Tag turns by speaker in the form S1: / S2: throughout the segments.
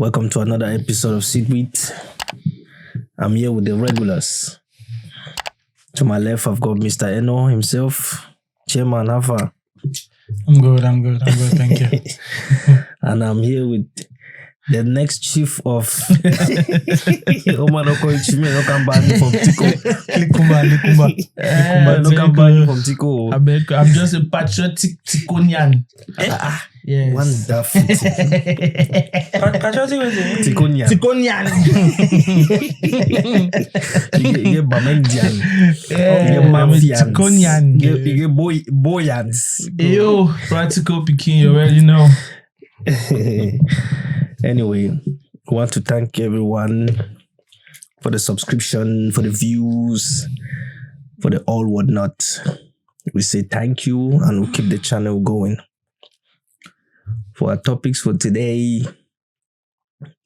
S1: Welcome to another episode of SitWith. I'm here with the regulars. To my left, I've got Mr. Eto'o himself, Chairman Alpha.
S2: I'm good, thank you.
S1: And I'm here with the next chief of Morocco, no can ban you from Tico. No can ban you from Tico.
S2: I'm just a patriotic Ticonian. Yes.
S1: Wonderful.
S2: Patriotic
S1: Ticonian. You get Bamendian. You get Mafians.
S2: Ticonian.
S1: You get Boyans.
S2: Yo, practical Peking, you already know.
S1: Anyway, we want to thank everyone for the subscription, for the views, for the all whatnot. We say thank you and we'll keep the channel going. For our topics for today,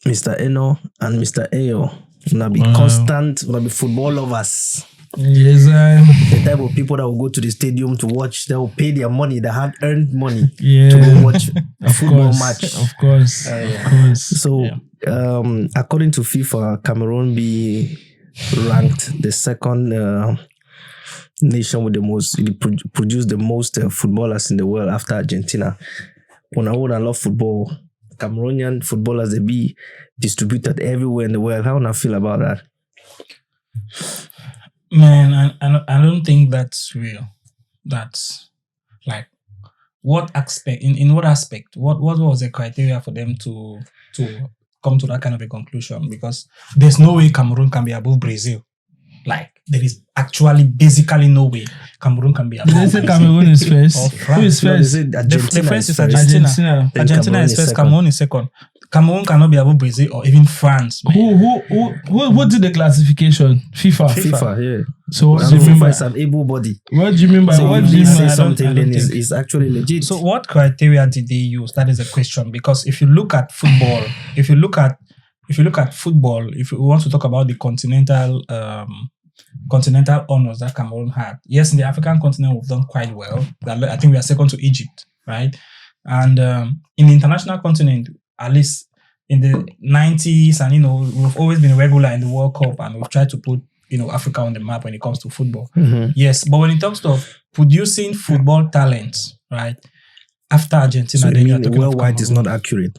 S1: Mr. Eto'o and Mr. Eto'o will be constant, will be football lovers.
S2: Yes,
S1: the type of people that will go to the stadium to watch, they will pay their money, they have earned money to go watch a football match.
S2: Of course.
S1: So, according to FIFA, Cameroon be ranked the second nation with the most, produce the most footballers in the world after Argentina. When I love football, Cameroonian footballers, they be distributed everywhere in the world. How do I feel about that?
S2: Man, I don't think that's real. That's like what aspect? In what aspect? What was the criteria for them to come to that kind of a conclusion? Because there's no way Cameroon can be above Brazil. Like there is actually basically no way Cameroon can be above.
S3: They say Cameroon is first. Who is first?
S2: The first is Argentina. Argentina is first. Cameroon is second. Cameroon cannot be above Brazil or even France.
S3: Who did the classification?
S1: FIFA, yeah.
S3: So what do you mean by
S1: an able body?
S3: What do you mean by
S1: so
S3: what
S1: if
S3: do you
S1: they
S3: mean?
S1: say something then is actually legit.
S2: So what criteria did they use? That is the question. Because if you look at football, if you want to talk about the continental honors that Cameroon had. Yes, in the African continent we've done quite well. I think we are second to Egypt, right? And in the international continent, at least in the 90s, and we've always been regular in the World Cup, and we've tried to put Africa on the map when it comes to football.
S1: Mm-hmm.
S2: Yes, but when it comes to producing football talents, right? After Argentina,
S1: so
S2: then you're talking
S1: worldwide is not accurate.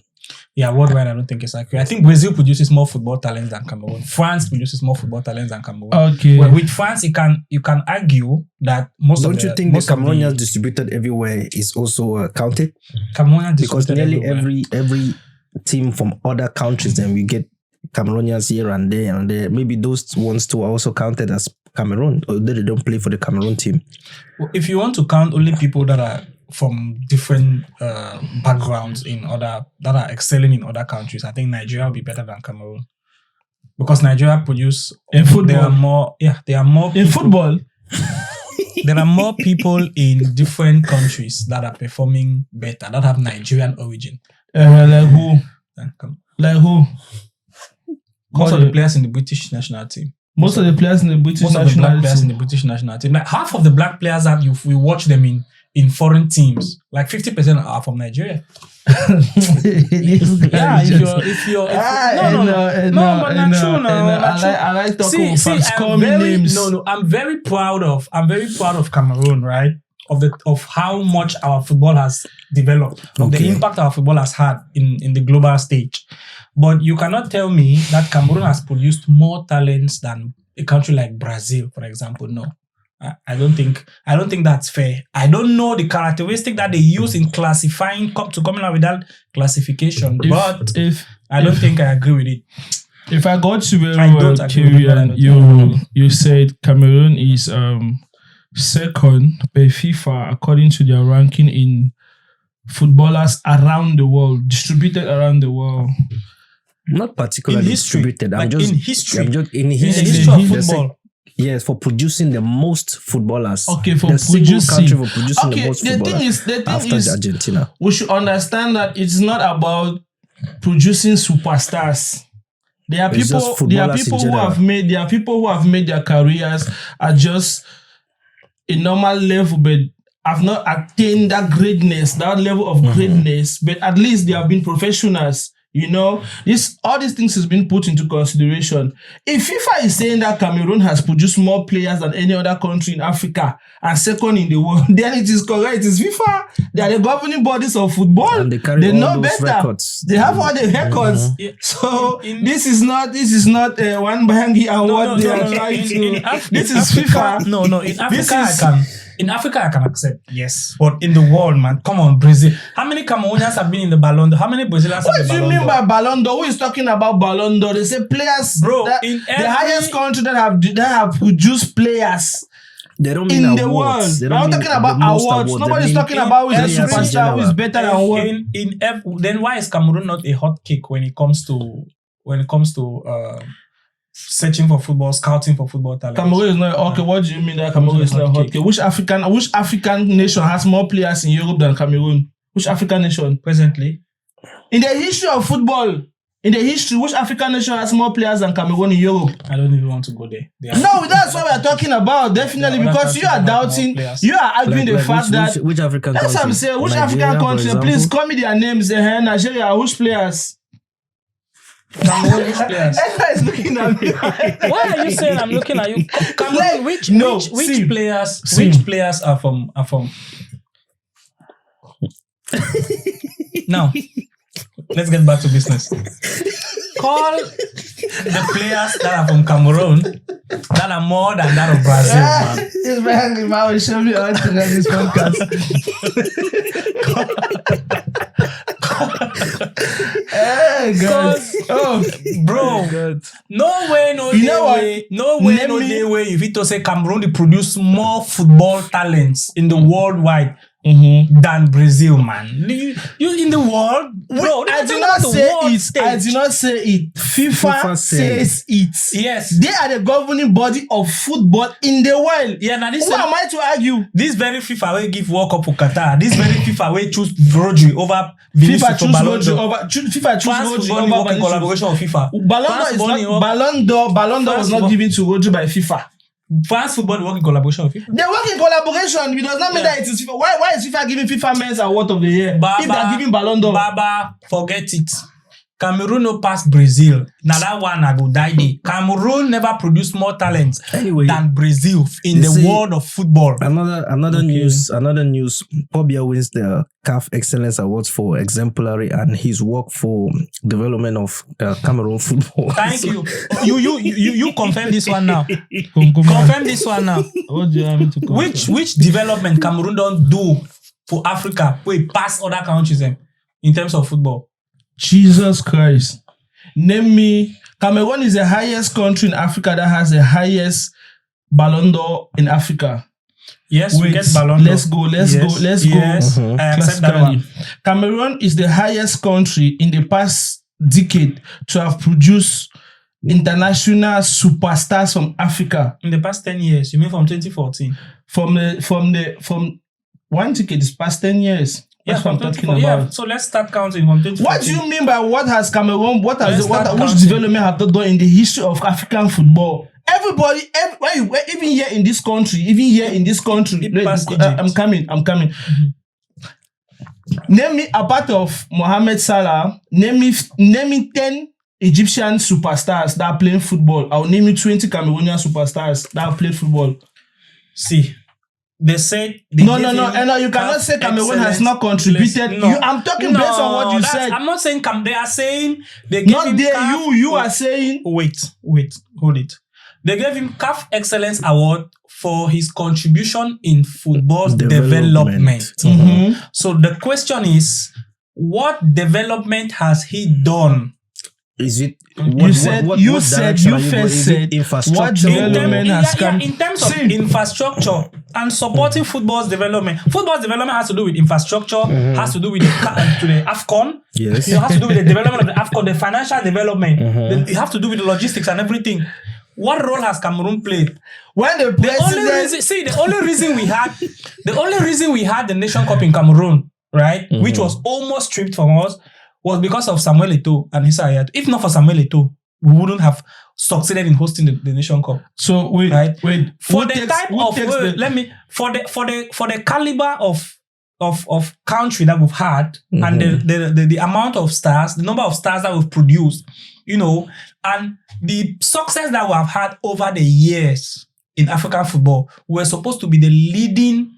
S2: Yeah, worldwide I don't think it's accurate. I think Brazil produces more football talents than Cameroon. France produces more football talents than Cameroon.
S3: Okay.
S2: Well, with France, you can argue that
S1: Don't you think the Cameroonians distributed everywhere is also counted?
S2: Cameroonians
S1: because nearly every team from other countries, then we get Cameroonians here and there and there. Maybe those ones too are also counted as Cameroon, although they don't play for the Cameroon team.
S2: Well, if you want to count only people that are from different backgrounds that are excelling in other countries, I think Nigeria will be better than Cameroon, because Nigeria produce
S3: in football.
S2: There are more people,
S3: in football.
S2: There are more people in different countries that are performing better, that have Nigerian origin.
S3: Like who?
S2: Most of the players in the British national team.
S3: Most of the players in the British
S2: national team. Like half of the black players that we watch them in foreign teams, like 50% are from Nigeria.
S3: I like talking names.
S2: I'm very proud of Cameroon, right? Of how much our football has developed, of the impact our football has had in the global stage. But you cannot tell me that Cameroon has produced more talents than a country like Brazil, for example. No. I don't think that's fair. I don't know the characteristic that they use in classifying to coming out with that classification, I don't think I agree with it.
S3: If I got to very you said Cameroon is second by FIFA according to their ranking in footballers around the world, distributed around the world.
S1: Not particularly distributed.
S2: In history
S1: of
S2: football.
S1: Yes, for producing the most footballers.
S3: Okay, for
S1: the
S3: producing.
S1: Country for producing the most
S3: footballers.
S1: The thing is, Argentina.
S3: We should understand that it's not about producing superstars. There are people who have made their careers at just a normal level, but have not attained that greatness, that level of greatness. But at least they have been professionals You know, all these things has been put into consideration. If FIFA is saying that Cameroon has produced more players than any other country in Africa and second in the world, then it is correct. It's FIFA. They are the governing bodies of football.
S1: And they know better.
S3: Records. They have all the records. Mm-hmm. So this is not one bangy award they are trying to. This is FIFA.
S2: No. In Africa, I can accept, yes. But in the world, man, come on, Brazil. How many Cameroonians have been in the Ballon d'Or? How many Brazilians have been in the Ballon d'Or?
S3: What do you mean by Ballon d'Or? Who is talking about Ballon d'Or? They say players.
S2: Bro,
S3: the highest country that have produced players
S1: they don't mean
S3: in
S1: awards.
S3: the world.
S1: They
S3: I'm talking about awards. Nobody's talking about who is a superstar, who is better than what.
S2: Then why is Cameroon not a hot cake when it comes to searching for football, scouting for football talent?
S3: Cameroon is not okay. What do you mean that Cameroon is not hot cake? Which African nation has more players in Europe than Cameroon? Which African nation
S2: presently?
S3: In the history of football, which African nation has more players than Cameroon in Europe?
S2: I don't even want to go there.
S3: No, that's what we're talking about. Definitely, because you are doubting, you are arguing the fact that
S1: which African
S3: that's
S1: country?
S3: what I'm saying. Which
S1: Nigeria,
S3: African country? Please call me their names. Nigeria, which players?
S2: Cameroon, which players?
S3: Ella is looking at me.
S2: Why are you saying I'm looking at you? Cameroon, which players are from Now, let's get back to business. Call the players that are from Cameroon that are more than that of Brazil, man.
S3: This man will show me how to run this podcast. Hey, God.
S2: Oh, bro. God. No way, if it was say Cameroon they produce more football talents in the worldwide than Brazil, man. You in the world, bro.
S3: I do not say it. FIFA says it.
S2: Yes.
S3: They are the governing body of football in the world.
S2: Yeah, now
S3: who am I to argue?
S2: This very FIFA will give World Cup for Qatar. This very FIFA will choose Rodri over FIFA choose Rodri over in collaboration with FIFA.
S3: Ballon d'Or was not given to Rodri by FIFA.
S2: France football work in collaboration with FIFA.
S3: They work in collaboration. It does not mean that it is FIFA. Why is FIFA giving FIFA Men's Award of the Year if they are giving Ballon d'Or?
S2: Baba, forget it. Cameroon no pass Brazil. Now that one I go die day. Cameroon never produced more talent than Brazil in the world of football.
S1: Another news. Eto'o wins the CAF Excellence Awards for exemplary and his work for development of Cameroon football.
S2: Thank you. You confirm this one now. Confirm this one now.
S3: What do you want me to confirm?
S2: Which development Cameroon don't do for Africa where pass other countries in terms of football?
S3: Jesus Christ. Name me. Cameroon is the highest country in Africa that has the highest Ballon d'Or in Africa.
S2: Yes, we get Ballon d'Or.
S3: Let's go.
S2: I accept that one.
S3: Cameroon is the highest country in the past decade to have produced international superstars from Africa.
S2: In the past 10 years, you mean from 2014?
S3: From one decade, it's past 10 years. That's what I'm talking about.
S2: Yeah, so let's start counting from 2014.
S3: What do you mean by what has Cameroon, which development have they done in the history of African football? Everybody, even here in this country, I'm coming. Mm-hmm. Name me, apart of Mohamed Salah, name me 10 Egyptian superstars that are playing football. I'll name you 20 Cameroonian superstars that have played football.
S2: See. They said
S3: no. You cannot say Cameroon has not contributed. No. I'm talking based on what you said.
S2: I'm not saying they are saying they gave him
S3: you are saying.
S2: Wait, hold it. They gave him CAF Excellence Award for his contribution in football development.
S3: Mm-hmm.
S2: So the question is, what development has he done?
S1: Is it
S3: what development has come
S2: in terms of infrastructure and supporting football's development? Football's development has to do with infrastructure, has to do with the AFCON.
S1: Yes.
S2: It has to do with the development of the AFCON, the financial development. It has to do with the logistics and everything. What role has Cameroon played?
S3: When the
S2: only reason we had the Nation Cup in Cameroon, right, which was almost stripped from us, was because of Samuel Eto'o and Issa Hayatou. If not for Samuel Eto'o, we wouldn't have succeeded in hosting the Nation Cup.
S3: So
S2: for the caliber of country that we've had and the amount of stars, the number of stars that we've produced, and the success that we have had over the years in African football, we're supposed to be the leading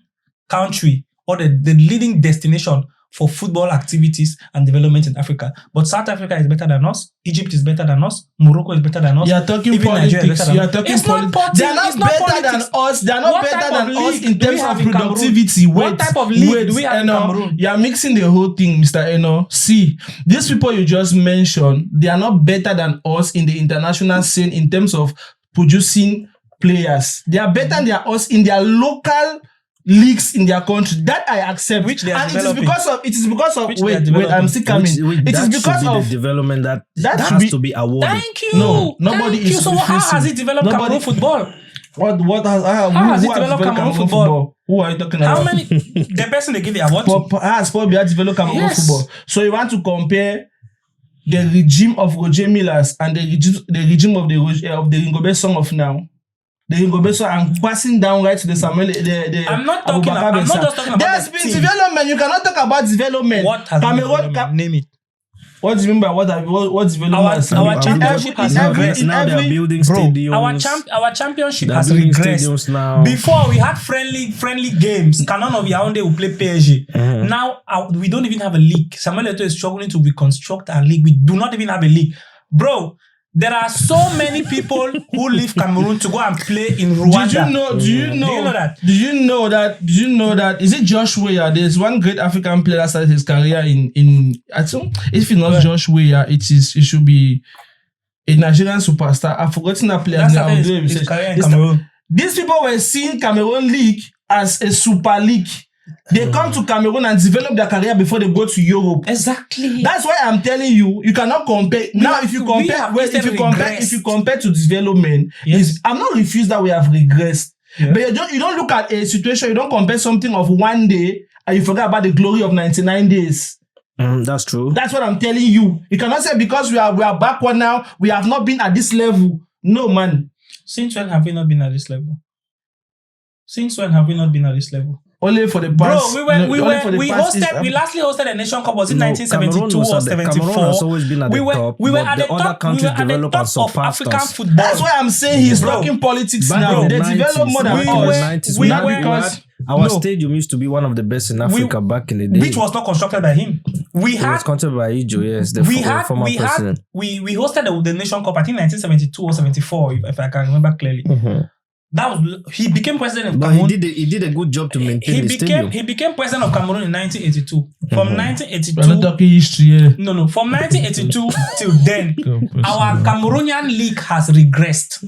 S2: country or the leading destination for football activities and development in Africa. But South Africa is better than us. Egypt is better than us. Morocco is better than us.
S3: You are talking
S2: Even
S3: politics.
S2: You are talking
S3: politics. They are not better than us. They are not better than us in terms of productivity.
S2: What type of league do we have in Cameroon?
S3: You are mixing the whole thing, Mr. Eno. See, these people you just mentioned, they are not better than us in the international scene in terms of producing players. They are better than us in their local leagues in their country. That I accept.
S2: Which they are
S3: and
S2: developing.
S3: it is because of wait, I'm still coming. It is because of
S1: the development that has to be awarded.
S2: Thank you.
S3: No, nobody
S2: Thank you.
S3: is
S2: So how has it developed Cameroon football?
S3: How
S2: has it developed Cameroon football?
S3: Who are you talking about?
S2: How many? The person they give the award to?
S3: Has Paul Biya developed Cameroon football? So you want to compare the regime of Roger Millers and the regime of the Ringobe song of now? The Ringobe song and passing down right to the Samuel.
S2: I'm not just talking about.
S3: There's been development. You cannot talk about development.
S2: What has Cameroon? Name it.
S3: What do you mean by what development?
S2: Our championship has regressed.
S1: Now they are building stadiums.
S2: Our championship has regressed.
S1: Now.
S2: Before we had friendly games. Canon of Yaoundé will play PSG. Now we don't even have a league. Samuel Eto'o is struggling to reconstruct our league. We do not even have a league, bro. There are so many people who leave Cameroon to go and play in Rwanda.
S3: Do you know that? Is it Josh Weah? There's one great African player that started his career in I think if it's not Josh Weah, it should be a Nigerian superstar. I've forgotten that player.
S2: His career in Cameroon.
S3: These people were seeing Cameroon League as a super league. They come to Cameroon and develop their career before they go to Europe.
S2: Exactly.
S3: That's why I'm telling you, you cannot compare. If you compare to development, I'm not refused that we have regressed. Yeah. But you don't look at a situation, you don't compare something of one day and you forget about the glory of 99 days.
S1: That's true.
S3: That's what I'm telling you. You cannot say because we are backward now, we have not been at this level. No, man.
S2: Since when have we not been at this level? Only
S3: for the past.
S2: Bro, we lastly hosted a nation cup. Was it 1972 or 74?
S1: Cameroon has always been at the top.
S2: We were at the top. We were at the top of African football.
S3: That's why I'm saying he's talking politics now. They develop more than us.
S1: Our stadium used to be one of the best in Africa back in the day.
S2: Which was not constructed by him.
S1: It was constructed by Eto'o, yes, the former president.
S2: We hosted the nation cup, I think 1972 or 74, if I can remember clearly. He became president of Cameroon.
S1: He did a good job to maintain the stadium.
S2: He became president of Cameroon in 1982. From 1982.
S3: We're not talking history.
S2: No. From 1982 till then, our Cameroonian league has regressed.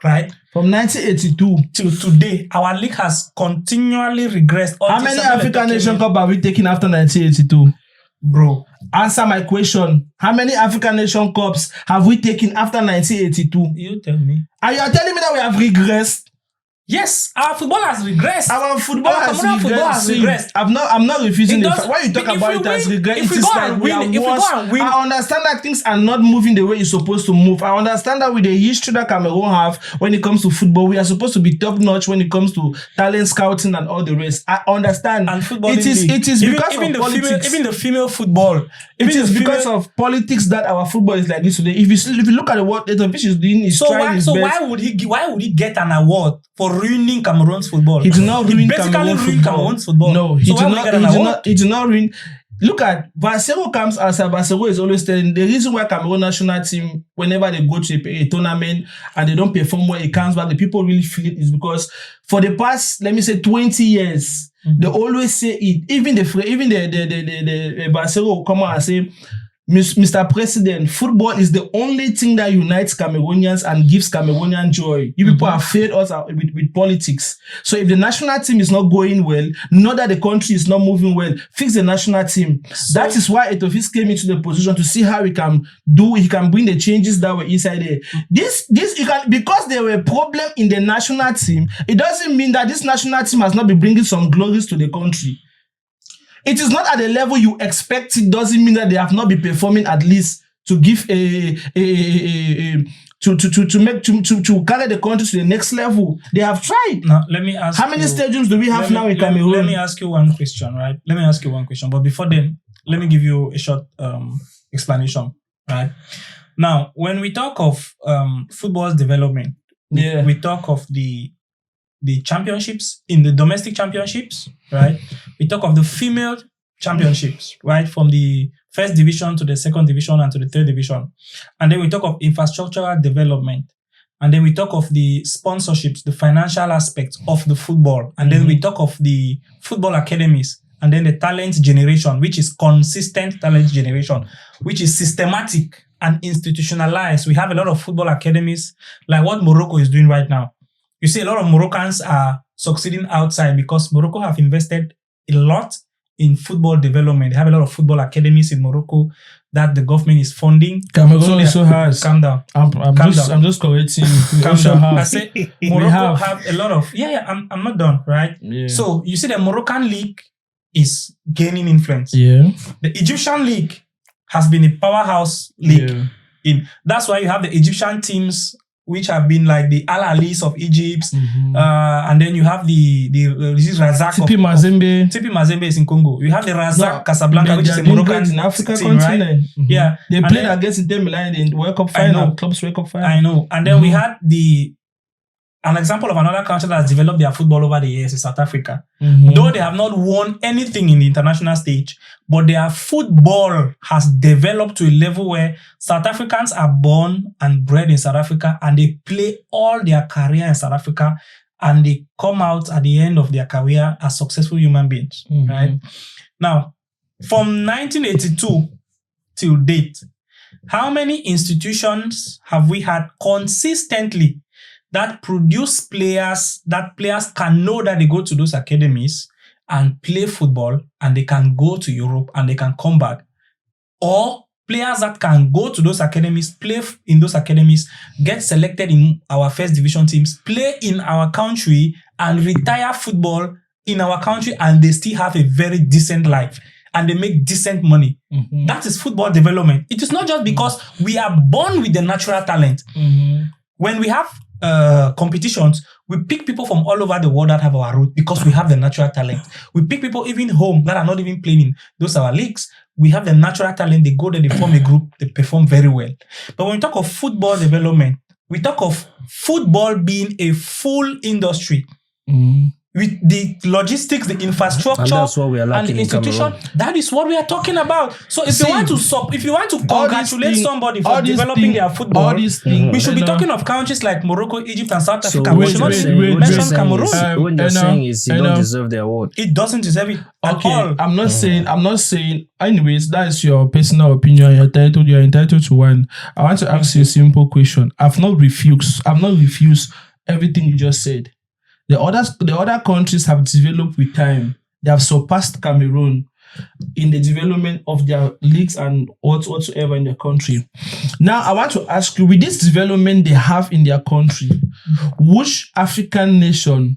S2: Right?
S3: From 1982
S2: till today, our league has continually regressed.
S3: How many African Nation Cup have we taken after 1982?
S2: Bro,
S3: answer my question. How many African Nation Cups have we taken after 1982?
S2: You tell me.
S3: And you are telling me that we have regressed?
S2: Yes, our football has regressed.
S3: Our football has regressed. I'm not refusing the fact. Why you talk about it as regress? It is like we are worse. I understand that things are not moving the way it's supposed to move. I understand that with the history that Cameroon have when it comes to football, we are supposed to be top notch when it comes to talent scouting and all the rest. I understand.
S2: And football
S3: it is because of politics.
S2: Even the female football.
S3: It is because of politics that our football is like this today. If you look at what Eto'o is doing, he's trying his best.
S2: So why would he get an award for ruining Cameroon's football?
S3: He did not ruin Cameroon's football. No, he did not ruin. Look at Barcelo comes as Barcelo is always telling the reason why Cameroon national team, whenever they go to a tournament and they don't perform well, it comes back. The people really feel it is because for the past, let me say, 20 years, they always say it. Even the Barcelo will come out and say, Mr. President, football is the only thing that unites Cameroonians and gives Cameroonian joy. You people have failed us with politics. So if the national team is not going well, not that the country is not moving well, fix the national team. So, that is why Eto'o came into the position to see how he can bring the changes that were inside there. Because there were problems in the national team, it doesn't mean that this national team has not been bringing some glories to the country. It is not at the level you expect. It doesn't mean that they have not been performing at least to give to carry the country to the next level. They have tried.
S2: Now, let me ask
S3: how many stadiums do we have now in Cameroon?
S2: Let me ask you one question, right? Let me ask you one question. But before then, let me give you a short explanation, right? Now, when we talk of football's development, we talk of the championships, in the domestic championships, right? We talk of the female championships, right? From the first division to the second division and to the third division. And then we talk of infrastructural development. And then we talk of the sponsorships, the financial aspects of the football. And then we talk of the football academies. And then the talent generation, which is consistent talent generation, which is systematic and institutionalized. We have a lot of football academies, like what Morocco is doing right now. You see, a lot of Moroccans are succeeding outside because Morocco have invested a lot in football development. They have a lot of football academies in Morocco that the government is funding.
S3: Cameroon also has.
S2: Calm down.
S3: I'm just correcting you.
S2: Calm down. I say Morocco have a lot of. I'm not done, right? Yeah. So you see, the Moroccan league is gaining influence.
S3: Yeah.
S2: The Egyptian league has been a powerhouse league. Yeah. That's why you have the Egyptian teams, which have been like the Al Ahlis of Egypt, and then you have the Razak
S3: TP Mazembe.
S2: TP Mazembe is in Congo. You have the Razak Casablanca, which is a Moroccan
S3: in Africa
S2: team,
S3: continent.
S2: Right? Mm-hmm. Yeah,
S3: they played against Inter Milan in the World Cup final, Clubs World Cup final.
S2: I know, and then we had an example of another country that has developed their football over the years is South Africa. Though they have not won anything in the international stage, but their football has developed to a level where South Africans are born and bred in South Africa and they play all their career in South Africa and they come out at the end of their career as successful human beings, right? Now, from 1982 till date, how many institutions have we had consistently that produce players, that players can know that they go to those academies and play football and they can go to Europe and they can come back? Or players that can go to those academies, play in those academies, get selected in our first division teams, play in our country and retire football in our country and they still have a very decent life and they make decent money. That is football development. It is not just because we are born with the natural talent. When we have competitions, we pick people from all over the world that have our root because we have the natural talent. We pick people even home that are not even playing in those our leagues. We have the natural talent. They go there, they form a group, they perform very well. But when we talk of football development, we talk of football being a full industry. With the logistics, the infrastructure, and
S1: that's what we are lacking
S2: and the institution, that is what we are talking about. So if you want to congratulate somebody for developing their football, we should be talking of countries like Morocco, Egypt, and South Africa. We should not mention Cameroon.
S1: When you're saying is you don't deserve the award.
S2: It doesn't deserve it at all.
S3: I'm not saying. Anyways, that is your personal opinion. You're entitled to one. I want to ask you a simple question. I've not refused everything you just said. The other countries have developed with time. They have surpassed Cameroon in the development of their leagues and whatsoever in their country. Now, I want to ask you, with this development they have in their country, which African nation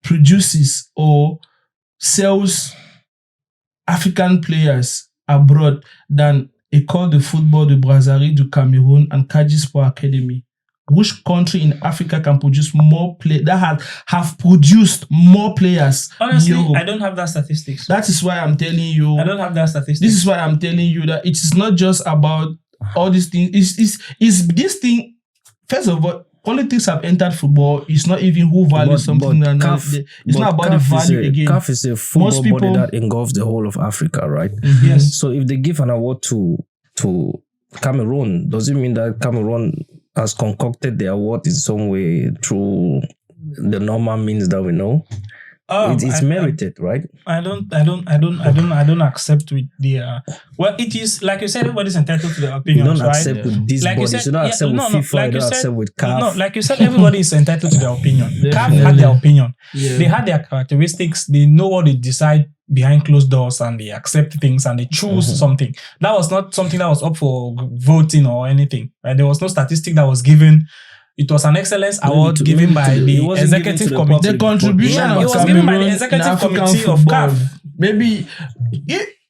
S3: produces or sells African players abroad than Eto'o de Football de Brazzaville du Cameroon and Kaji Sport Academy? Which country in Africa can produce more players that have produced more players?
S2: Honestly, I don't have that statistics.
S3: That is why I'm telling you.
S2: I don't have that statistics.
S3: This is why I'm telling you that it is not just about all these things. It's this thing. First of all, politics have entered football. It's not even who values something. It's not about the value again.
S1: CAF is a football body that engulfs the whole of Africa, right?
S2: Yes.
S1: So if they give an award to Cameroon, does it mean that Cameroon has concocted the award in some way through the normal means that we know? It's merited, right?
S2: I don't accept with the well, it is like you said, everybody's entitled to their opinions.
S1: You don't
S2: right?
S1: accept with this
S2: like
S1: body. You don't accept with FIFA.
S2: Like
S1: you don't accept with CAF.
S2: No, like you said, everybody is entitled to their opinion. CAF had their opinion. Yeah. They had their characteristics. They know what they decide behind closed doors, and they accept things and they choose something. That was not something that was up for voting or anything. Right? There was no statistic that was given. It was an excellence award given by the executive committee.
S3: The contribution
S2: it was given by the executive committee of CAF.
S3: Maybe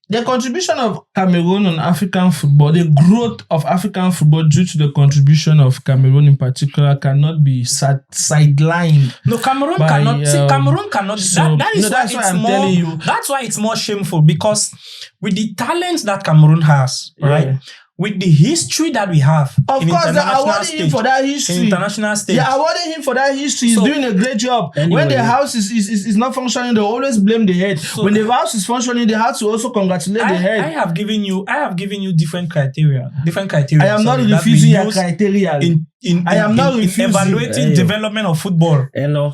S3: the contribution of Cameroon on African football, the growth of African football due to the contribution of Cameroon in particular cannot be sidelined.
S2: No, Cameroon cannot. Cameroon cannot.
S3: So,
S2: That's why
S3: I'm telling you.
S2: That's why it's more shameful, because with the talents that Cameroon has, right? With the history that we have,
S3: of course, they're awarding him for that history.
S2: In international stage,
S3: they're awarding him for that history. He's doing a great job. Anyway, when the house is not functioning, they always blame the head. So, when the house is functioning, they have to also congratulate the head.
S2: I have given you different criteria.
S3: I am not refusing your criteria. I am not refusing
S2: evaluating development of football.
S1: No,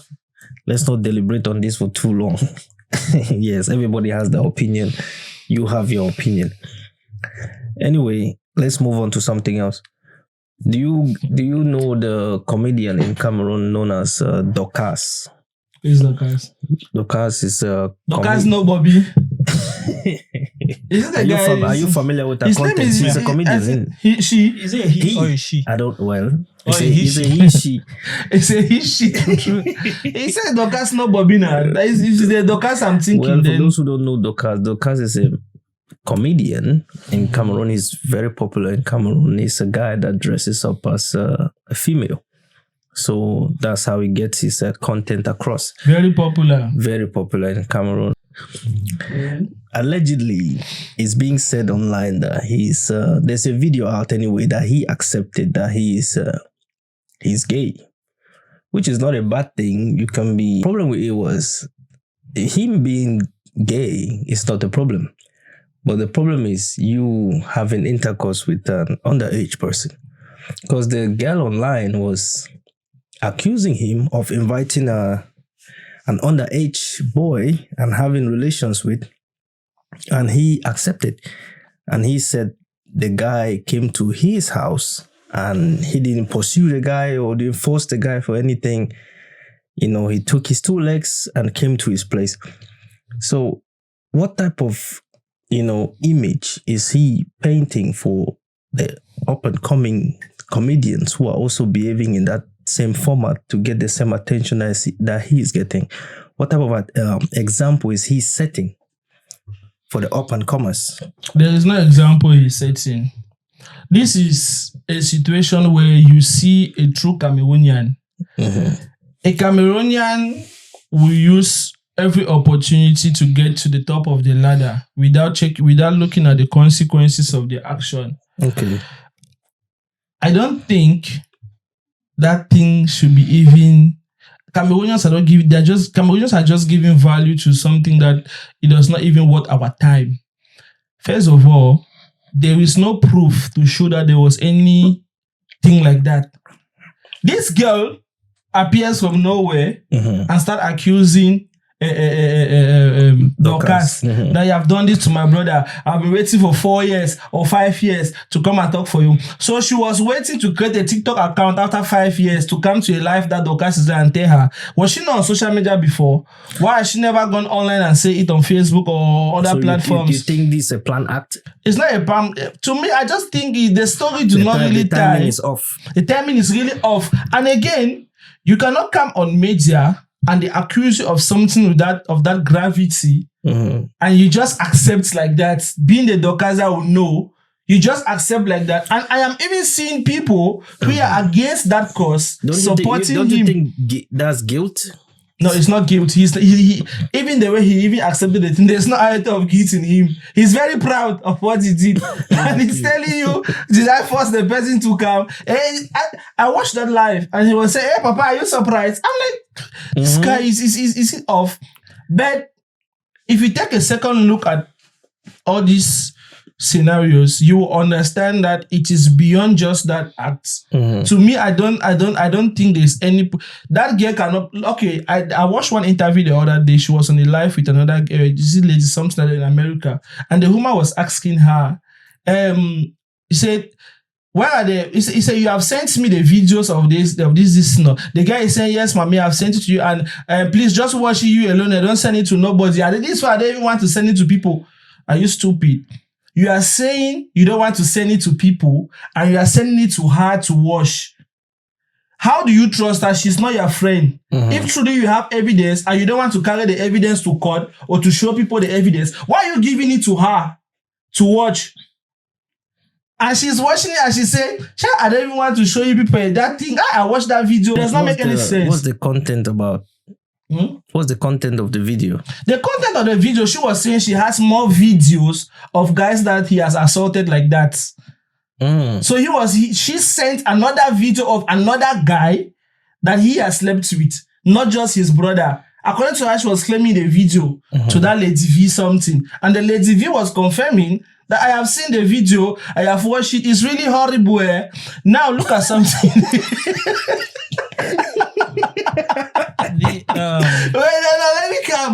S1: let's not deliberate on this for too long. Yes, everybody has their opinion. You have your opinion. Anyway, let's move on to something else. Do you know the comedian in Cameroon known as Dorcas?
S3: Who is Dorcas?
S1: Dorcas is
S3: Dorcas no Bobby.
S1: Are you familiar with her content? She's a comedian.
S2: Is it a he or a she?
S1: I don't. Well,
S2: it's a
S1: he she.
S3: It's a he she. He said Dorcas no Bobby now. If it's the Dorcas I'm thinking.
S1: Well, for those who don't know Dorcas is a comedian in Cameroon. He's very popular in Cameroon. He's a guy that dresses up as a female. So that's how he gets his content across.
S3: Very popular.
S1: Very popular in Cameroon. Allegedly, it's being said online that he's there's a video out anyway that he accepted that he's gay, which is not a bad thing. You can be. The problem with it was him being gay is not a problem, but the problem is you having intercourse with an underage person, because the girl online was accusing him of inviting an underage boy and having relations with, and he accepted. And he said the guy came to his house and he didn't pursue the guy or didn't force the guy for anything. You know, he took his 2 legs and came to his place. So what type of, image is he painting for the up-and-coming comedians who are also behaving in that same format to get the same attention that he is getting? What type of example is he setting for the up-and-comers?
S3: There is no example he's setting. This is a situation where you see a true Cameroonian. Mm-hmm. A Cameroonian will use every opportunity to get to the top of the ladder without looking at the consequences of the action.
S1: Okay.
S3: I don't think that thing should be even. Cameroonians are just giving value to something that it does not even worth our time. First of all, there is no proof to show that there was anything like that. This girl appears from nowhere and start accusing Dorcas that you have done this to my brother. I've been waiting for 4 years or 5 years to come and talk for you. So she was waiting to create a TikTok account after 5 years to come to a life that Dorcas is there and tell her. Was she not on social media before? Why has she never gone online and say it on Facebook or other platforms?
S1: You think this is a plan act?
S3: It's not a plan. To me, I just think the story do not really tie.
S1: The timing is off.
S3: The timing is really off. And again, you cannot come on media and they accuse you of something of that gravity, and you just accept like that. Being the Dorcas I will know, you just accept like that. And I am even seeing people who are against that cause supporting him.
S1: Don't you think that's guilt?
S3: No, it's not guilt. He even the way he even accepted the thing, there's no iota of guilt in him. He's very proud of what he did. And he's telling you, did I force the person to come? And I watched that live and he was saying, hey, Papa, are you surprised? I'm like, this guy is off. But if you take a second look at all these scenarios, you will understand that it is beyond just that act. To me, I don't think there's any. That girl cannot. Okay, I watched one interview the other day. She was on a live with another lady, something like in America, and the woman was asking her. He said, "Where are they?" He said, "You have sent me the videos of this. No." The guy is saying, "Yes, mommy, I've sent it to you, and please just watch it you alone. I don't send it to nobody." And this is why I don't even want to send it to people. Are you stupid? You are saying you don't want to send it to people and you are sending it to her to watch. How do you trust that she's not your friend? If truly you have evidence and you don't want to carry the evidence to court or to show people the evidence, why are you giving it to her?
S4: to watch. And she's watching it and she said, I don't even want to show you people that thing. I watched that video. It does not make any sense.
S1: What's the content about? What's the content of the video?
S4: The content of the video, she was saying she has more videos of guys that he has assaulted like that. So she sent another video of another guy that he has slept with, not just his brother. According to her, she was claiming the video to that Lady V something. And the Lady V was confirming that I have seen the video, I have watched it, it's really horrible. Now look at something. Wait,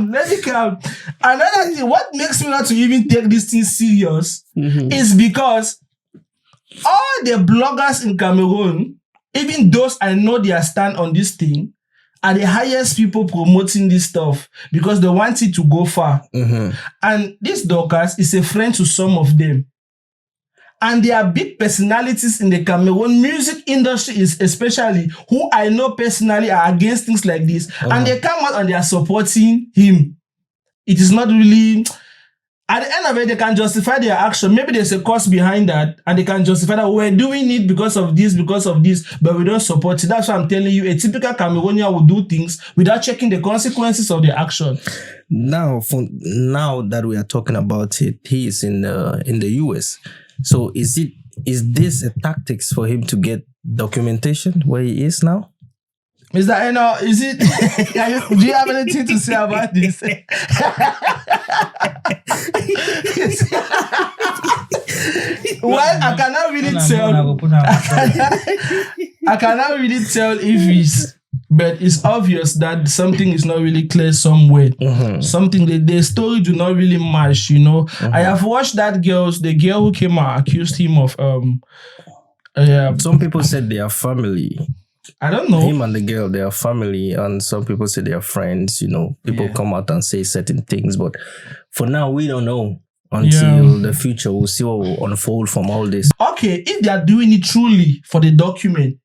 S4: let me come. Another thing, what makes me not to even take this thing serious is because all the bloggers in Cameroon, even those I know their stand on this thing, are the highest people promoting this stuff because they want it to go far. And this Dorcas is a friend to some of them. And they are big personalities in the Cameroon music industry, is especially who I know personally are against things like this. And they come out and they are supporting him. It is not really... At the end of it, they can justify their action. Maybe there's a cost behind that, and they can justify that we're doing it because of this, but we don't support it. That's why I'm telling you, a typical Cameroonian will do things without checking the consequences of their action.
S1: Now that we are talking about it, he is in the US. So is this a tactics for him to get documentation where he is now?
S4: Is that, is it, do you have anything to say about this? Well, I cannot really tell. I cannot really tell if it's, but it's obvious that something is not really clear somewhere. Something that the story do not really match, I have watched the girl who came out accused him of
S1: some people said they are family.
S4: I don't know.
S1: Him and the girl, they are family, and some people say they are friends. People come out and say certain things, but for now, we don't know until the future. We'll see what will unfold from all this.
S4: Okay, if they are doing it truly for the document,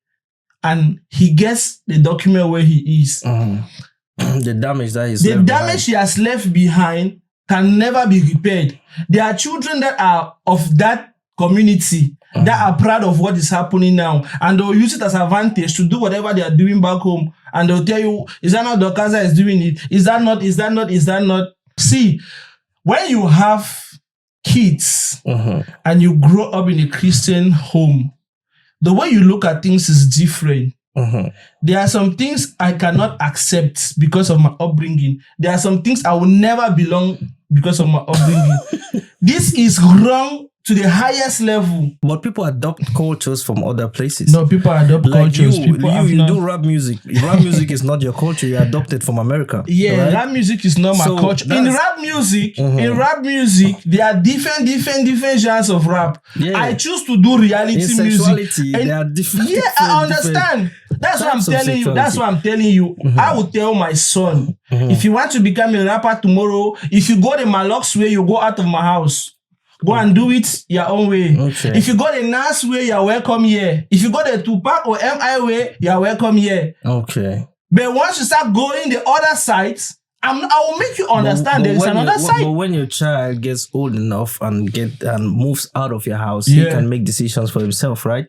S4: and he gets the document where he is,
S1: the damage
S4: he has left behind can never be repaired. There are children that are of that community that are proud of what is happening now, and they'll use it as advantage to do whatever they are doing back home, and they'll tell you, is that not Dorcas that is doing it? Is that not? See, when you have kids and you grow up in a Christian home, the way you look at things is different. There are some things I cannot accept because of my upbringing. There are some things I will never belong because of my upbringing. This is wrong to the highest level.
S1: But people adopt cultures from other places.
S4: No, people adopt cultures.
S1: You do rap music. Rap music is not your culture. You adopt it from America.
S4: Yeah, right? Rap music is not my culture. In rap music, there are different genres of rap. Yeah. I choose to do reality music.
S1: There are different.
S4: Yeah, I understand. That's what I'm telling you. That's what I'm telling you. I will tell my son, if you want to become a rapper tomorrow, if you go the Malok's way, you go out of my house. Go and do it your own way. Okay. If you go the Nas way, you're welcome here. If you go the Tupac or MI way, you're welcome here.
S1: Okay.
S4: But once you start going the other sides, I will make you understand there is another side.
S1: But when your child gets old enough and moves out of your house, he can make decisions for himself, right?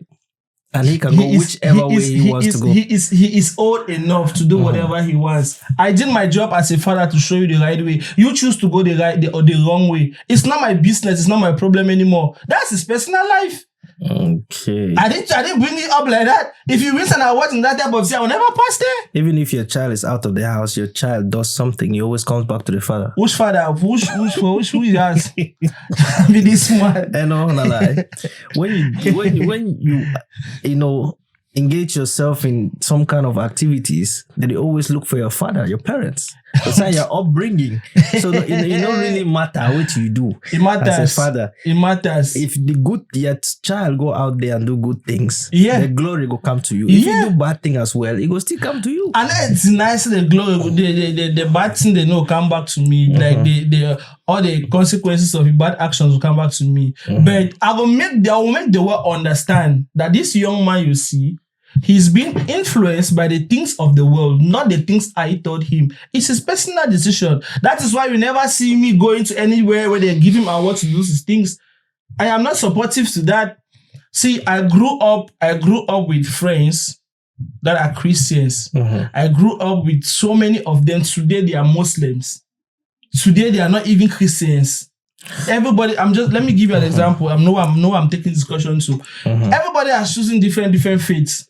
S1: And he can go whichever way he wants to go.
S4: He is old enough to do whatever he wants. I did my job as a father to show you the right way. You choose to go the wrong way. It's not my business. It's not my problem anymore. That's his personal life.
S1: Okay.
S4: I didn't bring it up like that. If you win an award in that type of thing, I will never pass there.
S1: Even if your child is out of the house, your child does something, he always comes back to the father.
S4: Which father? Who is us? Be this one.
S1: And no lie. When you engage yourself in some kind of activities, then you always look for your father, your parents. It's like your upbringing. So it don't really matter what you do.
S4: It matters.
S1: As a father.
S4: It matters.
S1: If your child go out there and do good things, the glory will come to you. If you do bad thing as well, it will still come to you.
S4: And it's nice the glory, the bad thing they know come back to me. Like all the consequences of the bad actions will come back to me. But I will make the world understand that this young man you see, he's been influenced by the things of the world, not the things I told him. It's his personal decision. That is why you never see me going to anywhere where they give him awards to do his things. I am not supportive to that. See, I grew up with friends that are Christians. I grew up with so many of them. Today they are Muslims. Today they are not even Christians. Everybody, let me give you an example. I'm taking discussion too. Everybody is choosing different faiths.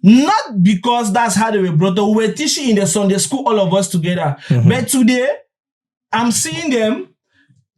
S4: Not because that's how they were brought up. We were teaching in the Sunday school, all of us together. But today, I'm seeing them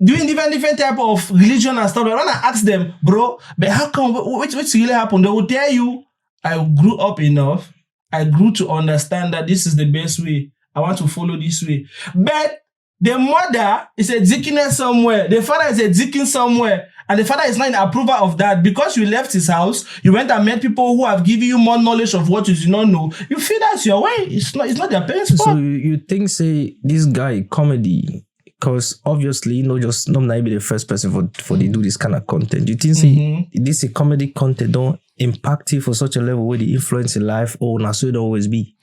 S4: doing different type of religion and stuff. When I ask them, bro, but how come, what's really happened? They will tell you, I grew up enough. I grew to understand that this is the best way. I want to follow this way. But the mother is a deaconess somewhere. The father is a deacon somewhere. And the father is not in approval of that. Because you left his house, you went and met people who have given you more knowledge of what you do not know. You feel that's your way. It's not their parents' fault.
S1: So you think, say, this guy, comedy, because obviously, just not be the first person for they do this kind of content. You think, say, this comedy content don't impact you for such a level where the influence in life, or not so it always be?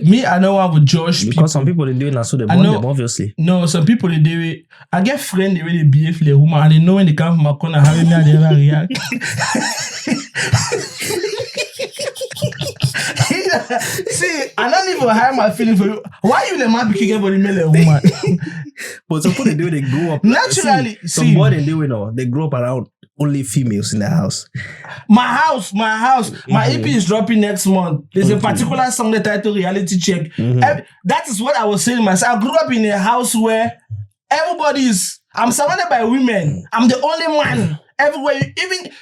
S4: Me, I know I would judge
S1: because
S4: people.
S1: Some people they do it now, so they bond them, obviously.
S4: No, some people they do it. I get friends the way they behave like woman, and they know when they come from my corner, how they never react. See, I don't even hide my feeling for you. Why you the man be kicking for the male woman?
S1: But some people they do, they grow up
S4: naturally.
S1: Somebody they do it now. They grow up around only females in the house.
S4: My house. My EP is dropping next month. There's a particular song the title Reality Check. That is what I was saying myself. I grew up in a house where I'm surrounded by women. I'm the only man everywhere. Even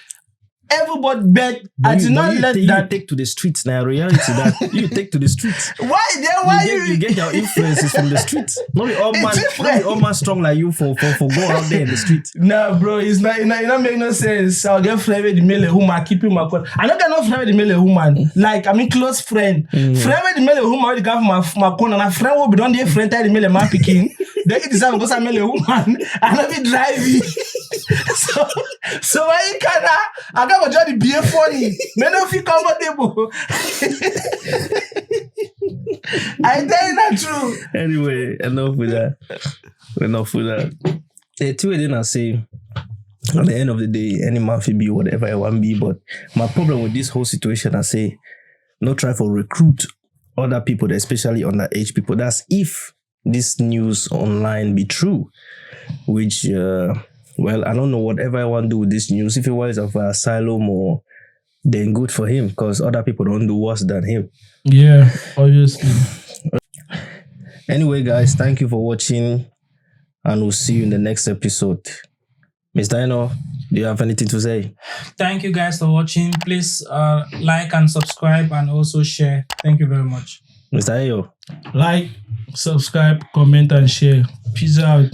S4: everybody, but I did not let that
S1: take to the streets now. Reality that you take to the streets.
S4: Why? Then why
S1: you get your influences from the streets? Not all man strong like you for go out there in the streets.
S4: Nah, bro, it's not make no sense. I'll get friend with the male woman, keep him my corner. I don't get no friend with the male woman. Like I mean close friend. Friend with the male woman, the guy from my corner. And a friend will be done the friend tell the male man picking. Then it is because I'm a woman. I don't be driving. So why you can't? I got to be funny. Men don't feel comfortable. I tell you that true.
S1: Anyway, enough with that. The two didn't say at the end of the day, any man can be whatever I want to be. But my problem with this whole situation, I say, no try for recruit other people, especially underage people. That's if this news online be true, which well, I don't know whatever I want to do with this news. If it was of asylum or then good for him, because other people don't do worse than him.
S4: Yeah, obviously.
S1: Anyway, guys, thank you for watching, and we'll see you in the next episode. Mr. Eno, do you have anything to say?
S2: Thank you guys for watching. Please like and subscribe and also share. Thank you very much.
S1: Mr. Ayo.
S4: Like, subscribe, comment, and share. Peace out.